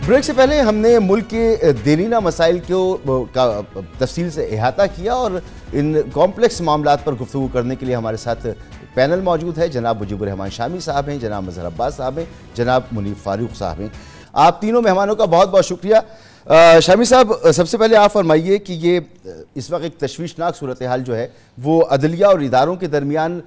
Break سے پہلے ہم نے ملک کے دیرینہ مسائل کا تفصیل سے احاطہ کیا اور ان کمپلیکس معاملات پر گفتگو کرنے کے لیے ہمارے ساتھ پینل موجود ہے. جناب مجیب الرحمان شامی صاحب ہیں, جناب مظہر عباس صاحب ہیں, جناب منیب فاروق صاحب ہیں. آپ تینوں مہمانوں کا بہت بہت شکریہ. شامی صاحب, سب سے پہلے آپ فرمائیے کہ یہ اس وقت ایک تشویشناک صورتحال جو ہے وہ عدلیہ اور اداروں کے درمیان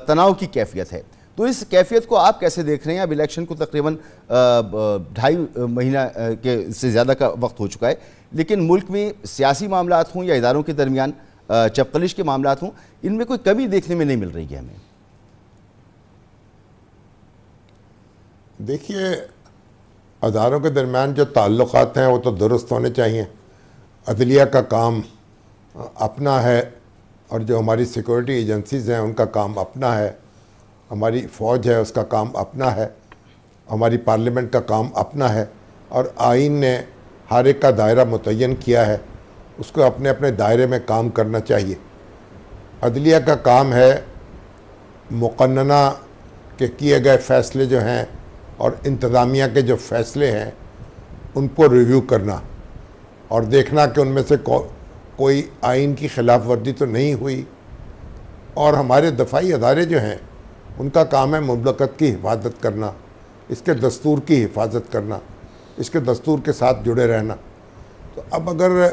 تناؤ کی کیفیت ہے, تو اس کیفیت کو آپ کیسے دیکھ رہے ہیں؟ اب الیکشن کو تقریباً 2.5 مہینہ کے سے زیادہ کا وقت ہو چکا ہے, لیکن ملک میں سیاسی معاملات ہوں یا اداروں کے درمیان چپقلش کے معاملات ہوں, ان میں کوئی کمی دیکھنے میں نہیں مل رہی ہے ہمیں. دیکھیے, اداروں کے درمیان جو تعلقات ہیں وہ تو درست ہونے چاہیے. عدلیہ کا کام اپنا ہے اور جو ہماری سیکورٹی ایجنسیز ہیں ان کا کام اپنا ہے, ہماری فوج ہے اس کا کام اپنا ہے, ہماری پارلیمنٹ کا کام اپنا ہے, اور آئین نے ہر ایک کا دائرہ متعین کیا ہے, اس کو اپنے اپنے دائرے میں کام کرنا چاہیے. عدلیہ کا کام ہے مقننہ کے کیے گئے فیصلے جو ہیں اور انتظامیہ کے جو فیصلے ہیں ان کو ریویو کرنا اور دیکھنا کہ ان میں سے کوئی آئین کی خلاف ورزی تو نہیں ہوئی. اور ہمارے دفاعی ادارے جو ہیں ان کا کام ہے مملکت کی حفاظت کرنا, اس کے دستور کی حفاظت کرنا, اس کے دستور کے ساتھ جڑے رہنا. تو اب اگر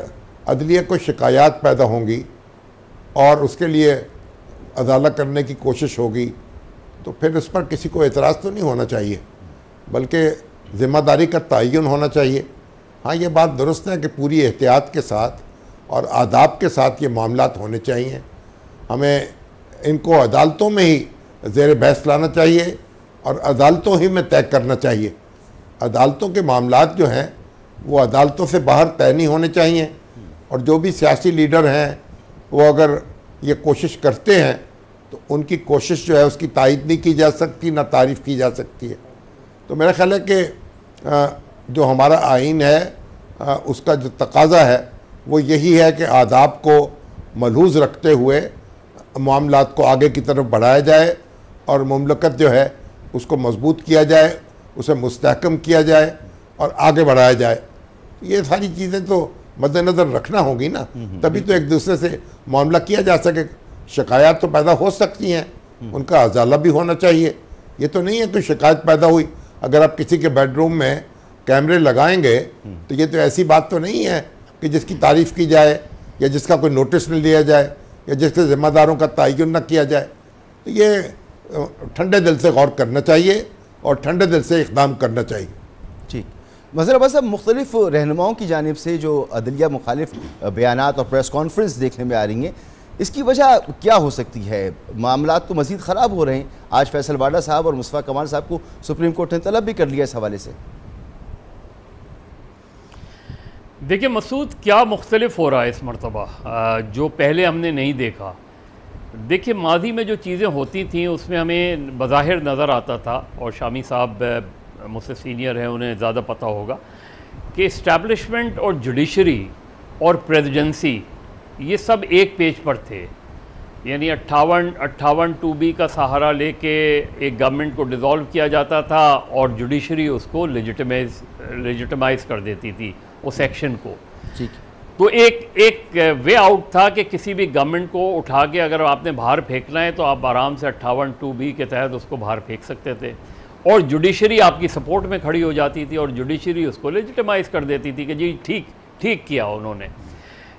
عدلیہ کو شکایات پیدا ہوں گی اور اس کے لیے ازالہ کرنے کی کوشش ہوگی تو پھر اس پر کسی کو اعتراض تو نہیں ہونا چاہیے, بلکہ ذمہ داری کا تعین ہونا چاہیے. ہاں, یہ بات درست ہے کہ پوری احتیاط کے ساتھ اور آداب کے ساتھ یہ معاملات ہونے چاہیے. ہمیں ان کو عدالتوں میں ہی زیر بحث لانا چاہیے اور عدالتوں ہی میں طے کرنا چاہیے. عدالتوں کے معاملات جو ہیں وہ عدالتوں سے باہر طے نہیں ہونے چاہیے, اور جو بھی سیاسی لیڈر ہیں وہ اگر یہ کوشش کرتے ہیں تو ان کی کوشش جو ہے اس کی تائید نہیں کی جا سکتی, نہ تعریف کی جا سکتی ہے. تو میرا خیال ہے کہ جو ہمارا آئین ہے اس کا جو تقاضا ہے وہ یہی ہے کہ آداب کو ملحوظ رکھتے ہوئے معاملات کو آگے کی طرف بڑھایا جائے اور مملکت جو ہے اس کو مضبوط کیا جائے, اسے مستحکم کیا جائے اور آگے بڑھایا جائے. یہ ساری چیزیں تو مد نظر رکھنا ہوگی نا, تبھی تو ایک دوسرے سے معاملہ کیا جا سکے. شکایات تو پیدا ہو سکتی ہیں, ان کا ازالہ بھی ہونا چاہیے. یہ تو نہیں ہے کہ شکایت پیدا ہوئی, اگر آپ کسی کے بیڈ روم میں کیمرے لگائیں گے تو یہ تو ایسی بات تو نہیں ہے کہ جس کی تعریف کی جائے یا جس کا کوئی نوٹس نہ لیا جائے یا جس کے ذمہ داروں کا تعین نہ کیا جائے. تو یہ ٹھنڈے دل سے غور کرنا چاہیے اور ٹھنڈے دل سے اقدام کرنا چاہیے. ٹھیک. مظہر عباس صاحب, مختلف رہنماؤں کی جانب سے جو عدلیہ مخالف بیانات اور پریس کانفرنس دیکھنے میں آ رہی ہیں, اس کی وجہ کیا ہو سکتی ہے؟ معاملات تو مزید خراب ہو رہے ہیں. آج فیصل واڈا صاحب اور مصطفیٰ کمال صاحب کو سپریم کورٹ نے طلب بھی کر لیا اس حوالے سے. دیکھیں مسعود, کیا مختلف ہو رہا ہے اس مرتبہ جو پہلے ہم نے نہیں دیکھا. دیکھیں, ماضی میں جو چیزیں ہوتی تھیں اس میں ہمیں بظاہر نظر آتا تھا, اور شامی صاحب مجھ سے سینئر ہیں, انہیں زیادہ پتہ ہوگا کہ اسٹیبلشمنٹ اور جوڈیشری اور پریزیڈنسی یہ سب ایک پیج پر تھے. یعنی 58 2B کا سہارا لے کے ایک گورنمنٹ کو ڈیزالو کیا جاتا تھا اور جوڈیشری اس کو لیجٹمائز کر دیتی تھی اس ایکشن کو. تو ایک وے آؤٹ تھا کہ کسی بھی گورنمنٹ کو اٹھا کے اگر آپ نے باہر پھینکنا ہے تو آپ آرام سے 58 2B کے تحت اس کو باہر پھینک سکتے تھے, اور جوڈیشری آپ کی سپورٹ میں کھڑی ہو جاتی تھی اور جوڈیشری اس کو لیجٹمائز کر دیتی تھی کہ جی ٹھیک کیا انہوں نے.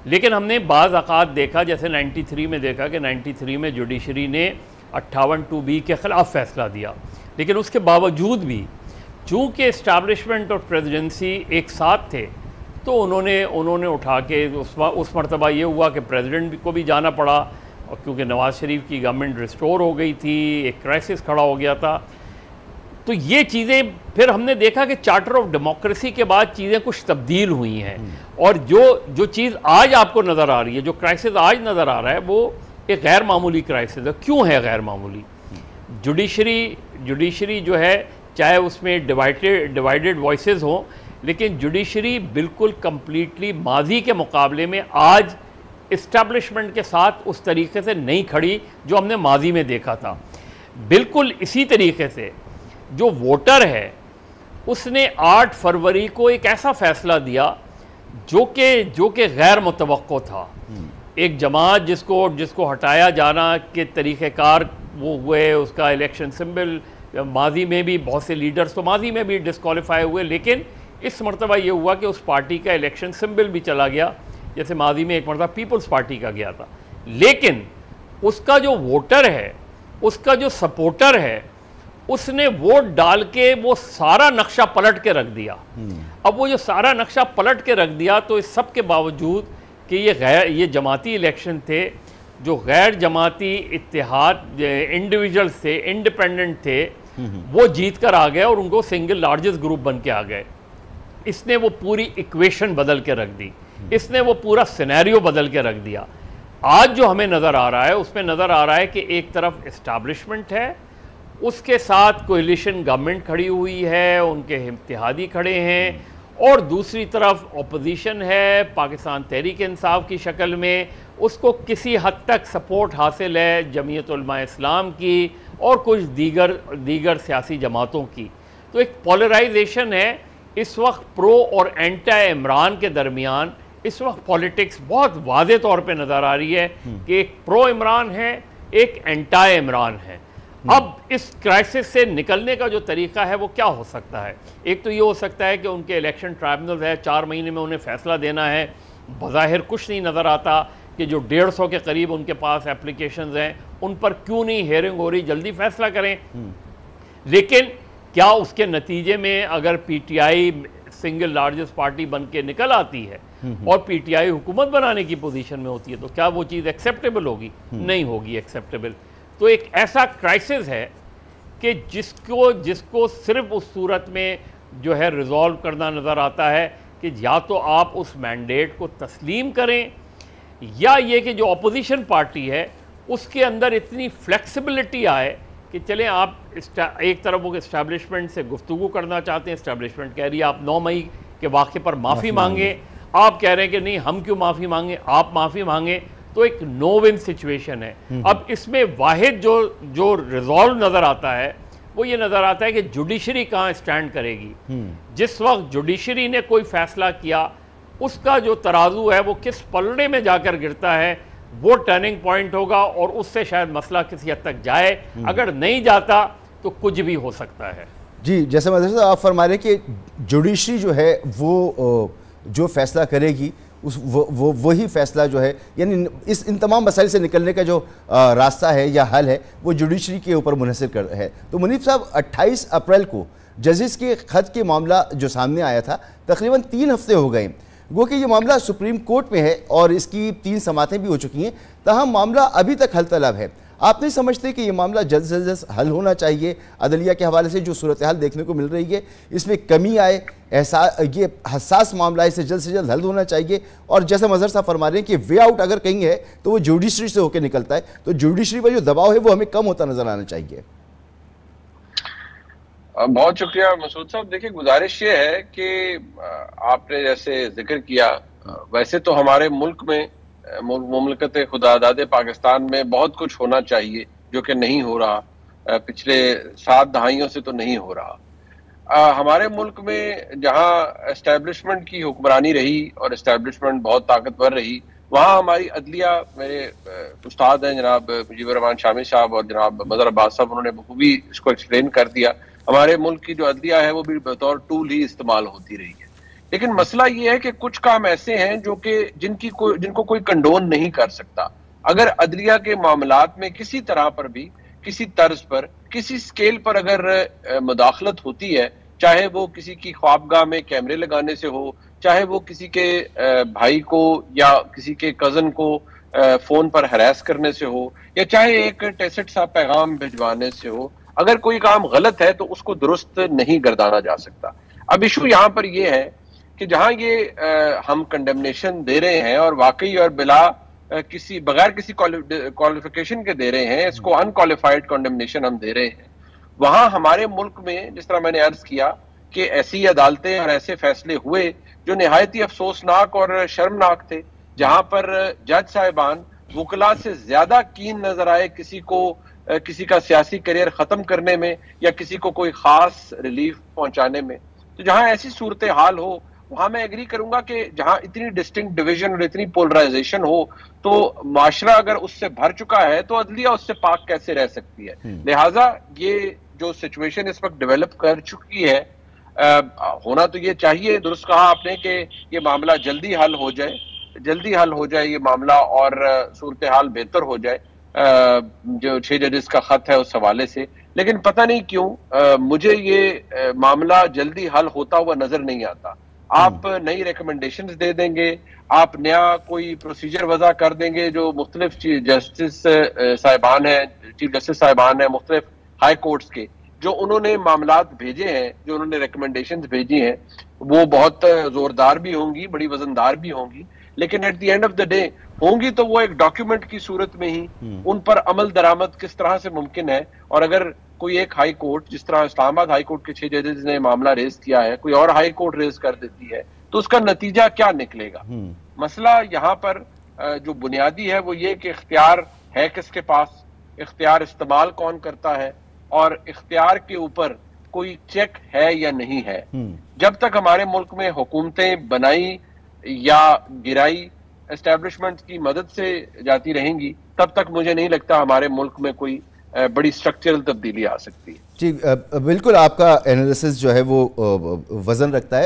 لیکن ہم نے بعض اوقات دیکھا, جیسے 93 میں دیکھا کہ 93 میں جوڈیشری نے 58 2B کے خلاف فیصلہ دیا, لیکن اس کے باوجود بھی چونکہ اسٹیبلشمنٹ اور پریزیڈنسی ایک ساتھ تھے تو انہوں نے اٹھا کے اس مرتبہ یہ ہوا کہ پریزیڈنٹ کو بھی جانا پڑا, اور کیونکہ نواز شریف کی گورنمنٹ ریسٹور ہو گئی تھی, ایک کرائسس کھڑا ہو گیا تھا. تو یہ چیزیں پھر ہم نے دیکھا کہ چارٹر آف ڈیموکریسی کے بعد چیزیں کچھ تبدیل ہوئی ہیں, اور جو چیز آج آپ کو نظر آ رہی ہے, جو کرائسس آج نظر آ رہا ہے, وہ ایک غیر معمولی کرائسس ہے. کیوں ہے غیر معمولی؟ جوڈیشری جو ہے, چاہے اس میں ڈیوائیڈڈ وائسز ہوں, لیکن جوڈیشری بالکل کمپلیٹلی ماضی کے مقابلے میں آج اسٹیبلشمنٹ کے ساتھ اس طریقے سے نہیں کھڑی جو ہم نے ماضی میں دیکھا تھا. بالکل اسی طریقے سے جو ووٹر ہے اس نے 8 فروری کو ایک ایسا فیصلہ دیا جو کہ غیر متوقع تھا. ایک جماعت جس کو ہٹایا جانا کے طریقہ کار وہ ہوئے, اس کا الیکشن سمبل, ماضی میں بھی بہت سے لیڈرز تو ماضی میں بھی ڈسکوالیفائی ہوئے, لیکن اس مرتبہ یہ ہوا کہ اس پارٹی کا الیکشن سمبل بھی چلا گیا, جیسے ماضی میں ایک مرتبہ پیپلز پارٹی کا گیا تھا. لیکن اس کا جو ووٹر ہے, اس کا جو سپورٹر ہے, اس نے ووٹ ڈال کے وہ سارا نقشہ پلٹ کے رکھ دیا. اب وہ جو سارا نقشہ پلٹ کے رکھ دیا, تو اس سب کے باوجود کہ یہ جماعتی الیکشن تھے, جو غیر جماعتی اتحاد انڈیویجولز تھے, انڈیپینڈنٹ تھے, وہ جیت کر آ گئے اور ان کو سنگل لارجسٹ گروپ بن کے آ گئے. اس نے وہ پوری ایکویشن بدل کے رکھ دی, اس نے وہ پورا سینیریو بدل کے رکھ دیا. آج جو ہمیں نظر آ رہا ہے, اس میں نظر آ رہا ہے کہ ایک طرف اسٹیبلشمنٹ ہے, اس کے ساتھ کولیشن گورنمنٹ کھڑی ہوئی ہے, ان کے اتحادی کھڑے ہیں, اور دوسری طرف اپوزیشن ہے پاکستان تحریک انصاف کی شکل میں, اس کو کسی حد تک سپورٹ حاصل ہے جمعیت علماء اسلام کی اور کچھ دیگر سیاسی جماعتوں کی. تو ایک پولرائزیشن ہے اس وقت پرو اور اینٹا عمران کے درمیان. اس وقت پولیٹکس بہت واضح طور پہ نظر آ رہی ہے کہ ایک پرو عمران ہے, ایک اینٹا عمران ہے. اب اس کرائسس سے نکلنے کا جو طریقہ ہے وہ کیا ہو سکتا ہے؟ ایک تو یہ ہو سکتا ہے کہ ان کے الیکشن ٹرائبونلز ہے, 4 مہینے میں انہیں فیصلہ دینا ہے. بظاہر کچھ نہیں نظر آتا کہ جو 150 کے قریب ان کے پاس اپلیکیشنز ہیں, ان پر کیوں نہیں ہیئرنگ ہو رہی, جلدی فیصلہ کریں. لیکن کیا اس کے نتیجے میں اگر P T I single largest party بن کے نکل آتی ہے اور پی ٹی آئی حکومت بنانے کی پوزیشن میں ہوتی ہے, تو کیا وہ چیز ایکسیپٹیبل ہوگی؟ نہیں ہوگی ایکسیپٹیبل. تو ایک ایسا کرائسس ہے کہ جس کو صرف اس صورت میں جو ہے ریزالو کرنا نظر آتا ہے کہ یا تو آپ اس مینڈیٹ کو تسلیم کریں, یا یہ کہ جو اپوزیشن پارٹی ہے اس کے اندر اتنی فلیکسیبلٹی آئے کہ چلیں آپ ایک طرف وہ اسٹیبلشمنٹ سے گفتگو کرنا چاہتے ہیں, اسٹیبلشمنٹ کہہ رہی ہے آپ 9 مئی کے واقعے پر معافی مانگیں, آپ کہہ رہے ہیں کہ نہیں ہم کیوں معافی مانگیں, آپ معافی مانگیں. تو ایک نو ون سچویشن ہے. اب اس میں واحد جو ریزالو نظر آتا ہے وہ یہ نظر آتا ہے کہ جوڈیشری کہاں اسٹینڈ کرے گی. جس وقت جوڈیشری نے کوئی فیصلہ کیا, اس کا جو ترازو ہے وہ کس پلڑے میں جا کر گرتا ہے, وہ ٹرننگ پوائنٹ ہوگا, اور اس سے شاید مسئلہ کسی حد تک جائے. اگر نہیں جاتا تو کچھ بھی ہو سکتا ہے. جی, جیسے مدر صاحب آپ فرما رہے کہ جوڈیشری جو ہے وہ جو فیصلہ کرے گی وہی فیصلہ جو ہے, یعنی ان تمام مسائل سے نکلنے کا جو راستہ ہے یا حل ہے وہ جوڈیشری کے اوپر منحصر ہے. تو منیف صاحب 28 اپریل کو ججز کے خط کے معاملہ جو سامنے آیا تھا, تقریباً 3 ہفتے ہو گئے, گو کہ یہ معاملہ سپریم کورٹ میں ہے اور اس کی 3 سماعتیں بھی ہو چکی ہیں, تاہم معاملہ ابھی تک حل طلب ہے. آپ نہیں سمجھتے کہ یہ معاملہ جلد سے جلد حل ہونا چاہیے؟ عدلیہ کے حوالے سے جو صورتحال دیکھنے کو مل رہی ہے اس میں کمی آئے, یہ حساس معاملہ ہے, اسے جلد سے جلد حل ہونا چاہیے. اور جیسے مظہر صاحب فرما رہے ہیں کہ وے آؤٹ اگر کہیں ہے تو وہ جوڈیشری سے ہو کے نکلتا ہے, تو جوڈیشری پر جو دباؤ ہے وہ ہمیں کم ہوتا نظر آنا چاہیے. بہت شکریہ مسعود صاحب. دیکھیں, گزارش یہ ہے کہ آپ نے جیسے ذکر کیا, ویسے تو ہمارے ملک میں مملکت خداداد پاکستان میں بہت کچھ ہونا چاہیے جو کہ نہیں ہو رہا, پچھلے 7 دہائیوں سے تو نہیں ہو رہا. ہمارے ملک میں جہاں اسٹیبلشمنٹ کی حکمرانی رہی اور اسٹیبلشمنٹ بہت طاقتور رہی, وہاں ہماری عدلیہ, میرے استاد ہیں جناب مجیب الرحمان شامی صاحب اور جناب مظہر عباس صاحب, انہوں نے بخوبی اس کو ایکسپلین کر دیا. ہمارے ملک کی جو عدلیہ ہے وہ بھی بطور ٹول ہی استعمال ہوتی رہی ہے. لیکن مسئلہ یہ ہے کہ کچھ کام ایسے ہیں جو کہ جن کو کوئی کنڈون نہیں کر سکتا. اگر عدلیہ کے معاملات میں کسی طرح پر بھی, کسی طرز پر, کسی سکیل پر اگر مداخلت ہوتی ہے, چاہے وہ کسی کی خوابگاہ میں کیمرے لگانے سے ہو, چاہے وہ کسی کے بھائی کو یا کسی کے کزن کو فون پر ہراس کرنے سے ہو, یا چاہے ایک ٹیسٹ سا پیغام بھجوانے سے ہو, اگر کوئی کام غلط ہے تو اس کو درست نہیں گردانا جا سکتا. اب ایشو یہاں پر یہ ہے کہ جہاں یہ ہم کنڈیمنیشن دے رہے ہیں اور واقعی اور بغیر کسی کوالیفیکیشن کے دے رہے ہیں, اس کو انکوالیفائڈ کنڈیمنیشن ہم دے رہے ہیں, وہاں ہمارے ملک میں جس طرح میں نے عرض کیا کہ ایسی عدالتیں اور ایسے فیصلے ہوئے جو نہایت ہی افسوسناک اور شرمناک تھے, جہاں پر جج صاحبان وکلاء سے زیادہ کین نظر آئے کسی کا سیاسی کیریئر ختم کرنے میں یا کسی کو کوئی خاص ریلیف پہنچانے میں. تو جہاں ایسی صورتحال ہو وہاں میں ایگری کروں گا کہ جہاں اتنی ڈسٹنکٹ ڈویژن اور اتنی پولرائزیشن ہو تو معاشرہ اگر اس سے بھر چکا ہے تو عدلیہ اس سے پاک کیسے رہ سکتی ہے. لہٰذا یہ جو سچویشن اس وقت ڈیولپ کر چکی ہے ہونا تو یہ چاہیے, درست کہا آپ نے کہ یہ معاملہ جلدی حل ہو جائے یہ معاملہ اور صورتحال بہتر ہو جائے جو 6 ججز کا خط ہے اس حوالے سے. لیکن پتہ نہیں کیوں مجھے یہ معاملہ جلدی حل ہوتا ہوا نظر نہیں آتا. آپ نئی ریکمنڈیشنز دے دیں گے, آپ نیا کوئی پروسیجر وضع کر دیں گے, جو مختلف چیف جسٹس صاحبان ہیں مختلف ہائی کورٹس کے, جو انہوں نے معاملات بھیجے ہیں, جو انہوں نے ریکمنڈیشنز بھیجی ہیں, وہ بہت زوردار بھی ہوں گی, بڑی وزندار بھی ہوں گی, لیکن at the end of the day ہوں گی تو وہ ایک ڈاکیومنٹ کی صورت میں ہی. ان پر عمل درآمد کس طرح سے ممکن ہے؟ اور اگر کوئی ایک ہائی کورٹ, جس طرح اسلام آباد ہائی کورٹ کے 6 ججز نے معاملہ ریز کیا ہے, کوئی اور ہائی کورٹ ریز کر دیتی ہے, تو اس کا نتیجہ کیا نکلے گا؟ مسئلہ یہاں پر جو بنیادی ہے وہ یہ کہ اختیار ہے کس کے پاس, اختیار استعمال کون کرتا ہے, اور اختیار کے اوپر کوئی چیک ہے یا نہیں ہے. جب تک ہمارے ملک میں حکومتیں بنائی یا گرائی اسٹیبلشمنٹ کی مدد سے جاتی رہیں گی, تب تک مجھے نہیں لگتا ہمارے ملک میں کوئی بڑی سٹرکچرل تبدیلی آ سکتی ہے. جی بالکل, آپ کا انالیسس جو ہے وہ وزن رکھتا ہے.